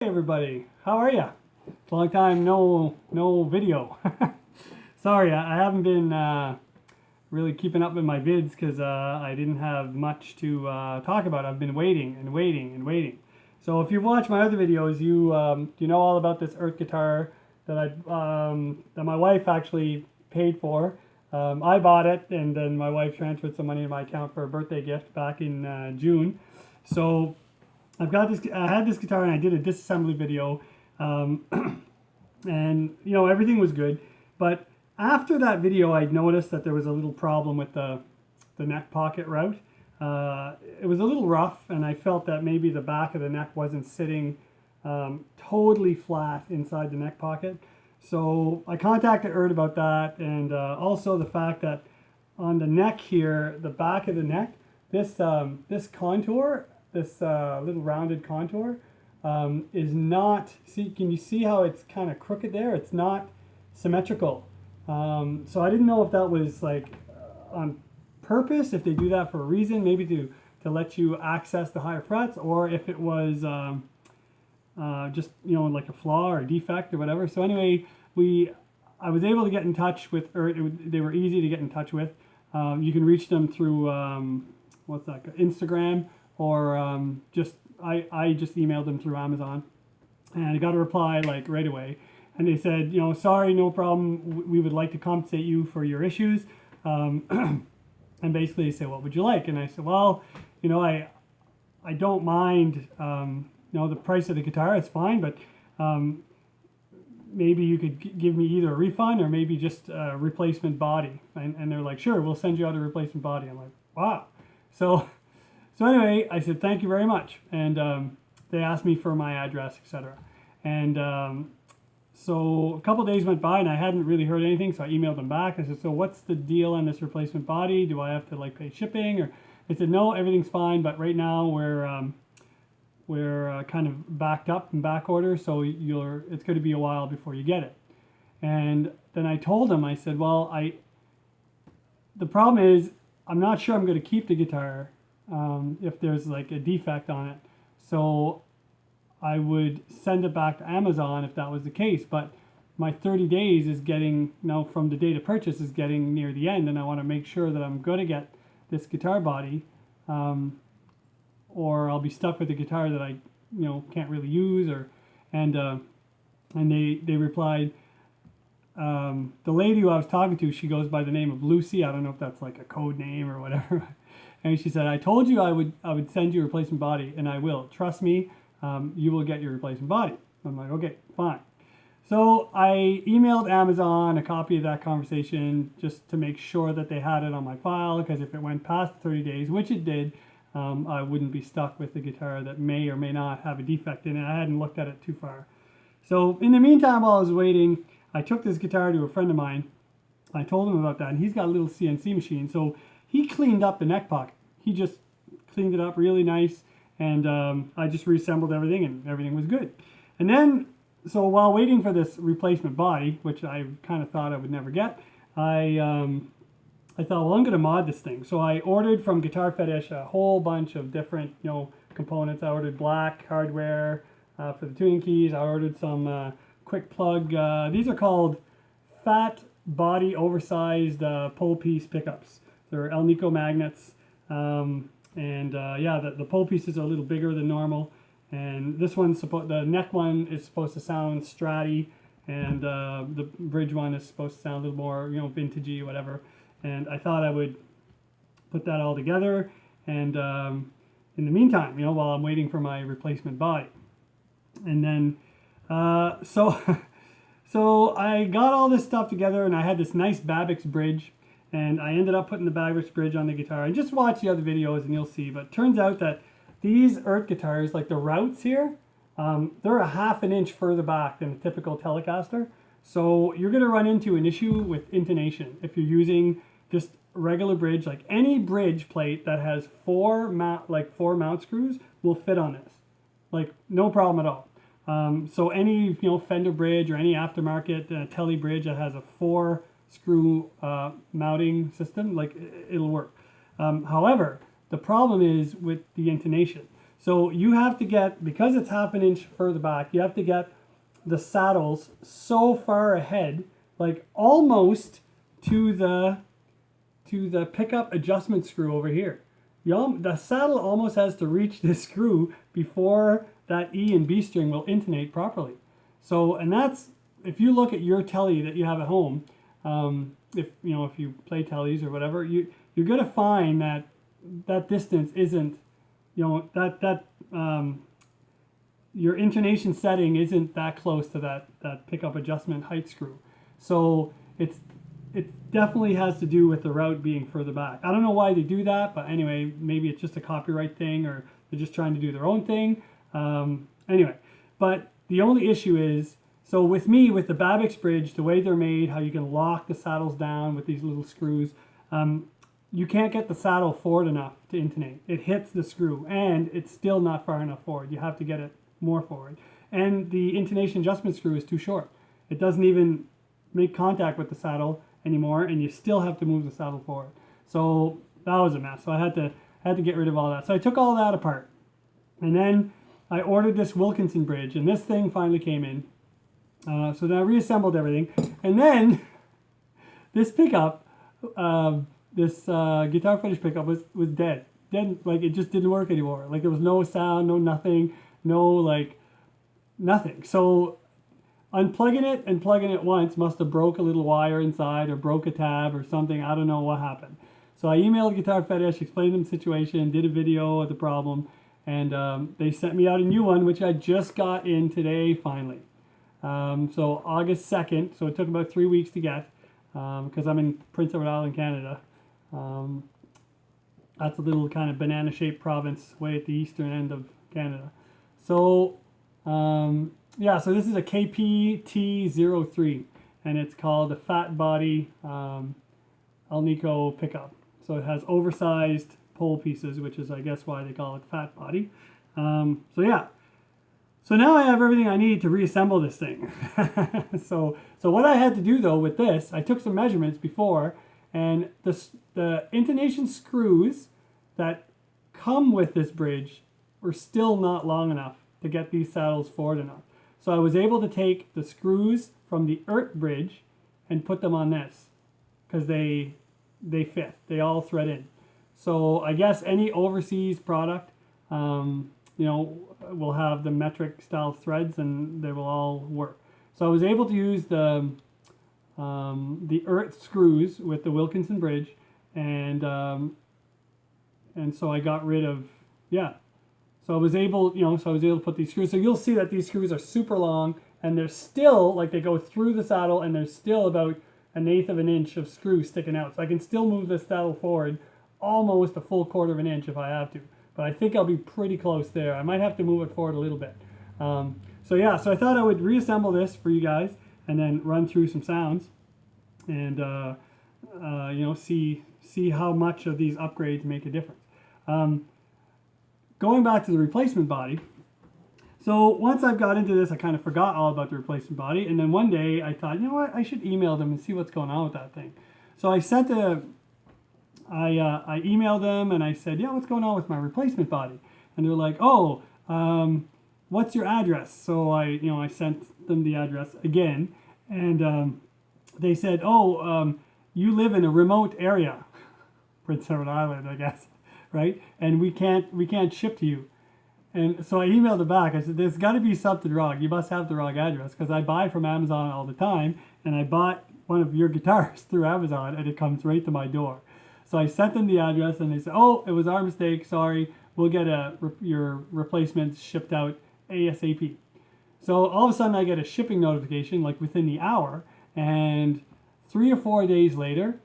Hey everybody, how are ya? It's a long time no video. Sorry, I haven't been really keeping up with my vids because I didn't have much to talk about. I've been waiting and waiting and waiting. So if you've watched my other videos, you know all about this Eart guitar that my wife actually paid for. I bought it, and then my wife transferred some money to my account for a birthday gift back in June. So I've got this. I had this guitar, and I did a disassembly video, um, and everything was good. But after that video, I noticed that there was a little problem with the neck pocket route. It was a little rough, and I felt that maybe the back of the neck wasn't sitting totally flat inside the neck pocket. So I contacted Eart about that, and also the fact that on the neck here, the back of the neck, this contour, this little rounded contour, is not, see, can you see how it's kind of crooked there? It's not symmetrical. So I didn't know if that was like on purpose, if they do that for a reason, maybe to let you access the higher frets, or if it was just like a flaw or a defect or whatever. So anyway, I was able to get in touch with, or they were easy to get in touch with. You can reach them through what's that, Instagram, or I just emailed them through Amazon, and I got a reply like right away. And they said, sorry, no problem. We would like to compensate you for your issues. And basically they said, what would you like? And I said, well, I don't mind, the price of the guitar. It's fine, but maybe you could give me either a refund or maybe just a replacement body. And they're like, sure, we'll send you out a replacement body. I'm like, wow. So anyway, I said, thank you very much. And they asked me for my address, etc. And so a couple days went by and I hadn't really heard anything. So I emailed them back. I said, so what's the deal on this replacement body? Do I have to like pay shipping? Or they said, no, everything's fine. But right now we're kind of backed up in back order. So it's going to be a while before you get it. And then I told them, I said, well, the problem is I'm not sure I'm going to keep the guitar if there's like a defect on it. So I would send it back to Amazon if that was the case. But my 30 days is getting, from the date of purchase, is getting near the end, and I want to make sure that I'm going to get this guitar body, or I'll be stuck with a guitar that I can't really use. And they replied, the lady who I was talking to, she goes by the name of Lucy. I don't know if that's like a code name or whatever. And she said, I told you I would send you a replacement body, and I will. Trust me, you will get your replacement body. I'm like, okay, fine. So I emailed Amazon a copy of that conversation just to make sure that they had it on my file, because if it went past 30 days, which it did, I wouldn't be stuck with the guitar that may or may not have a defect in it. I hadn't looked at it too far. So in the meantime, while I was waiting, I took this guitar to a friend of mine. I told him about that, and he's got a little CNC machine. So he cleaned up the neck pocket. He just cleaned it up really nice, and I just reassembled everything, and everything was good. And then, so while waiting for this replacement body, which I kind of thought I would never get, I thought, well, I'm going to mod this thing. So I ordered from Guitar Fetish a whole bunch of different, components. I ordered black hardware for the tuning keys. I ordered some quick plug. These are called fat body oversized pole piece pickups. They're El Nico magnets. The pole pieces are a little bigger than normal. And this one's the neck one is supposed to sound stratty, and the bridge one is supposed to sound a little more, vintagey, whatever. And I thought I would put that all together. And in the meantime, while I'm waiting for my replacement body. And then, so I got all this stuff together, and I had this nice Babix bridge, and I ended up putting the Babix bridge on the guitar. And just watch the other videos and you'll see. But it turns out that these Eart guitars, like the routs here, they're a ½ an inch further back than a typical Telecaster. So you're going to run into an issue with intonation if you're using just regular bridge. Like any bridge plate that has four mount screws will fit on this, like no problem at all. So any Fender bridge or any aftermarket Tele bridge that has a 4-screw mounting system, like it'll work. However, the problem is with the intonation. So you have to get, because it's half an inch further back, you have to get the saddles so far ahead, like almost to the pickup adjustment screw over here. The saddle almost has to reach this screw before that E and B string will intonate properly. So, and that's, if you look at your telly that you have at home, if you play tellies or whatever, you're gonna find that that distance isn't, your intonation setting isn't that close to that pickup adjustment height screw. So it definitely has to do with the route being further back. I don't know why they do that, but anyway, maybe it's just a copyright thing, or they're just trying to do their own thing. Anyway, but the only issue is, so with me, with the Babix bridge, the way they're made, how you can lock the saddles down with these little screws, you can't get the saddle forward enough to intonate. It hits the screw, and it's still not far enough forward. You have to get it more forward. And the intonation adjustment screw is too short. It doesn't even make contact with the saddle anymore, and you still have to move the saddle forward. So that was a mess. So I had to get rid of all that. So I took all that apart, and then I ordered this Wilkinson bridge, and this thing finally came in. So then I reassembled everything, and then this pickup, this Guitar Fetish pickup was dead. Like it just didn't work anymore. Like there was no sound, no nothing, nothing. So unplugging it and plugging it once must have broke a little wire inside, or broke a tab or something. I don't know what happened. So I emailed Guitar Fetish, explained them the situation, did a video of the problem, and they sent me out a new one, which I just got in today finally. So August 2nd, so it took about 3 weeks to get, because I'm in Prince Edward Island, Canada. That's a little kind of banana-shaped province way at the eastern end of Canada. So yeah, so this is a KPT03, and it's called a Fat Body Alnico pickup. So it has oversized pole pieces, which is, I guess, why they call it Fat Body. So yeah, so now I have everything I need to reassemble this thing. So what I had to do though with this, I took some measurements before, and the intonation screws that come with this bridge were still not long enough to get these saddles forward enough. So I was able to take the screws from the Eart bridge and put them on this, because they fit. They all thread in. So I guess any overseas product, will have the metric style threads, and they will all work. So I was able to use the Eart screws with the Wilkinson bridge, and so I got rid of, yeah. So I was able, to put these screws. So you'll see that these screws are super long, and they're still, like, they go through the saddle, and there's still about 1/8 of an inch of screw sticking out. So I can still move this saddle forward almost a full 1/4 of an inch if I have to. But I think I'll be pretty close there. I might have to move it forward a little bit. So yeah, so I thought I would reassemble this for you guys, and then run through some sounds, and see how much of these upgrades make a difference. Going back to the replacement body, so once I've got into this, I kind of forgot all about the replacement body, and then one day I thought, you know what, I should email them and see what's going on with that thing. So I emailed them, and I said, yeah, what's going on with my replacement body? And they're like, oh, what's your address? So I sent them the address again, and they said, oh, you live in a remote area, Prince Edward Island, I guess, right? And we can't ship to you. And so I emailed it back. I said, there's got to be something wrong. You must have the wrong address, because I buy from Amazon all the time, and I bought one of your guitars through Amazon, and it comes right to my door. So I sent them the address, and they said, oh, it was our mistake. Sorry. We'll get your replacements shipped out ASAP. So all of a sudden I get a shipping notification, like within the hour, and 3 or 4 days later,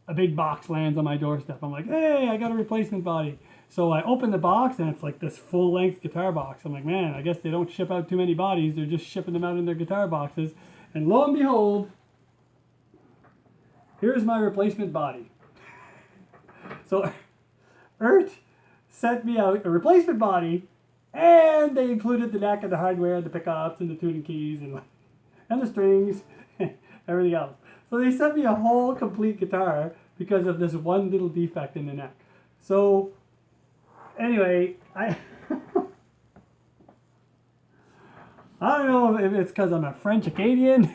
a big box lands on my doorstep. I'm like, hey, I got a replacement body. So I open the box, and it's like this full-length guitar box. I'm like, man, I guess they don't ship out too many bodies. They're just shipping them out in their guitar boxes. And lo and behold, here's my replacement body. So Eart sent me out a replacement body, and they included the neck and the hardware, the pickups and the tuning keys and the strings, everything else. So they sent me a whole complete guitar because of this one little defect in the neck. So anyway, I don't know if it's because I'm a French Acadian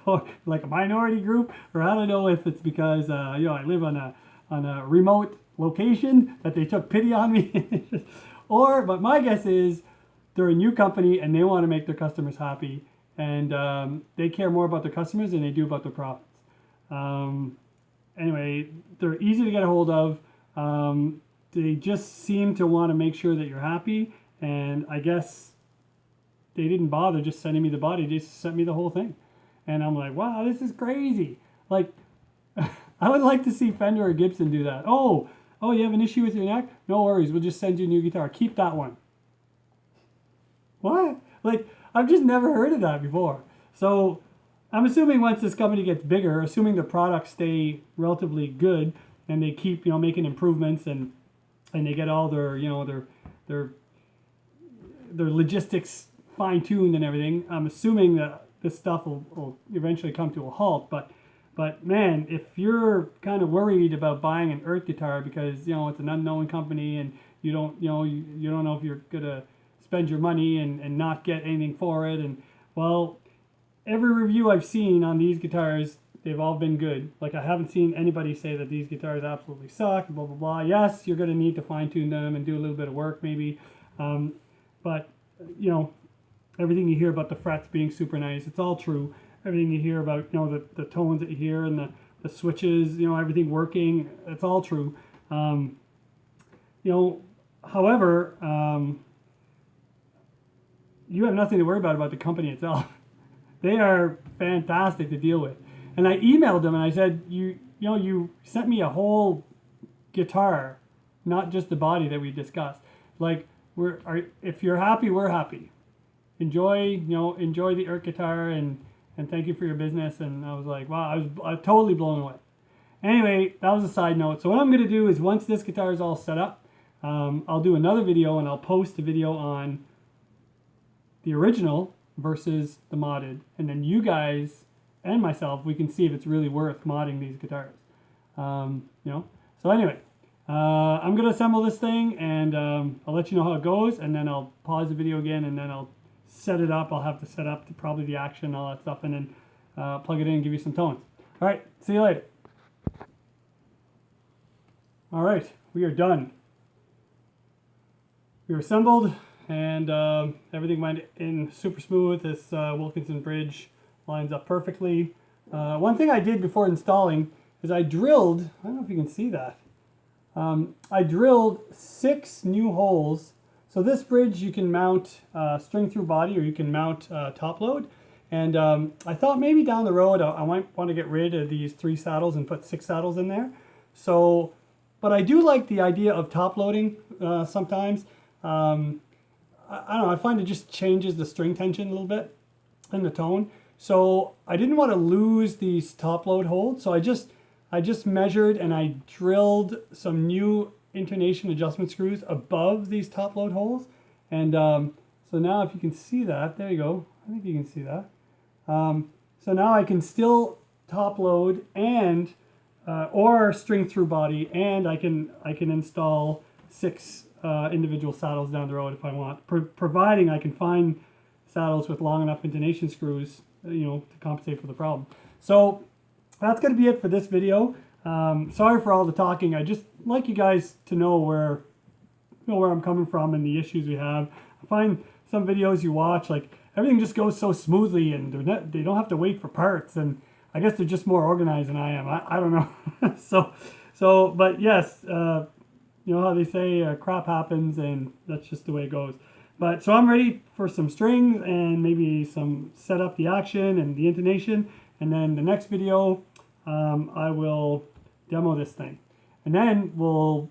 or like a minority group, or I don't know if it's because you know, I live on a remote location that they took pity on me. But my guess is they're a new company and they want to make their customers happy, and they care more about their customers than they do about their profits. Anyway, they're easy to get a hold of. They just seem to want to make sure that you're happy, and I guess they didn't bother just sending me the body. They just sent me the whole thing. And I'm like, wow, this is crazy. Like, I would like to see Fender or Gibson do that. Oh, you have an issue with your neck? No worries, we'll just send you a new guitar. Keep that one. What? Like, I've just never heard of that before. So I'm assuming once this company gets bigger, assuming the products stay relatively good and they keep, you know, making improvements and they get all their, you know, their logistics fine-tuned and everything, I'm assuming that this stuff will eventually come to a halt. But man, if you're kind of worried about buying an Eart guitar because, you know, it's an unknown company and you don't know if you're gonna spend your money and not get anything for it, and well, every review I've seen on these guitars, they've all been good. Like, I haven't seen anybody say that these guitars absolutely suck, blah blah blah. Yes, you're gonna need to fine-tune them and do a little bit of work maybe, but you know, everything you hear about the frets being super nice, it's all true. Everything you hear about, you know, the tones that you hear and the switches, you know, everything working, it's all true. You know, however, you have nothing to worry about the company itself. They are fantastic to deal with. And I emailed them and I said, you sent me a whole guitar, not just the body that we discussed. Like, if you're happy, we're happy. Enjoy the Eart guitar and thank you for your business. And I was like, wow, I was totally blown away. Anyway, that was a side note. So what I'm going to do is, once this guitar is all set up, I'll do another video and I'll post a video on the original versus the modded. And then you guys and myself, we can see if it's really worth modding these guitars. You know, so anyway, I'm going to assemble this thing and I'll let you know how it goes, and then I'll pause the video again and then I'll set it up. I'll have to set up probably the action, all that stuff, and then plug it in and give you some tones. All right, see you later. All right, we are done. We are assembled, and everything went in super smooth. This Wilkinson bridge lines up perfectly. One thing I did before installing is I drilled, I don't know if you can see that, I drilled 6 new holes. So this bridge you can mount string through body, or you can mount top load. And I thought maybe down the road I might want to get rid of these 3 saddles and put 6 saddles in there. So, but I do like the idea of top loading sometimes. I don't know, I find it just changes the string tension a little bit and the tone. So I didn't want to lose these top load holes. So I just measured and I drilled some new intonation adjustment screws above these top load holes. And so now if you can see that, there you go. I think you can see that. So now I can still top load and or string through body, and I can install 6 individual saddles down the road if I want, providing I can find saddles with long enough intonation screws, you know, to compensate for the problem. So that's going to be it for this video. Sorry for all the talking. I just like you guys to know where I'm coming from and the issues we have. I find some videos you watch, like, everything just goes so smoothly and they don't have to wait for parts, and I guess they're just more organized than I am. I don't know. so but yes, you know how they say crap happens, and that's just the way it goes. But so I'm ready for some strings and maybe some set up the action and the intonation, and then the next video I will demo this thing, and then we'll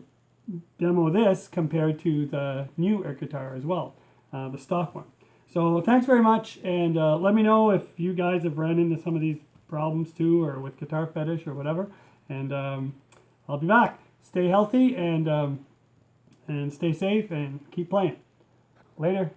demo this compared to the new Eart guitar as well, the stock one. So thanks very much, and let me know if you guys have run into some of these problems too, or with guitar fetish or whatever, and I'll be back. Stay healthy and stay safe and keep playing. Later.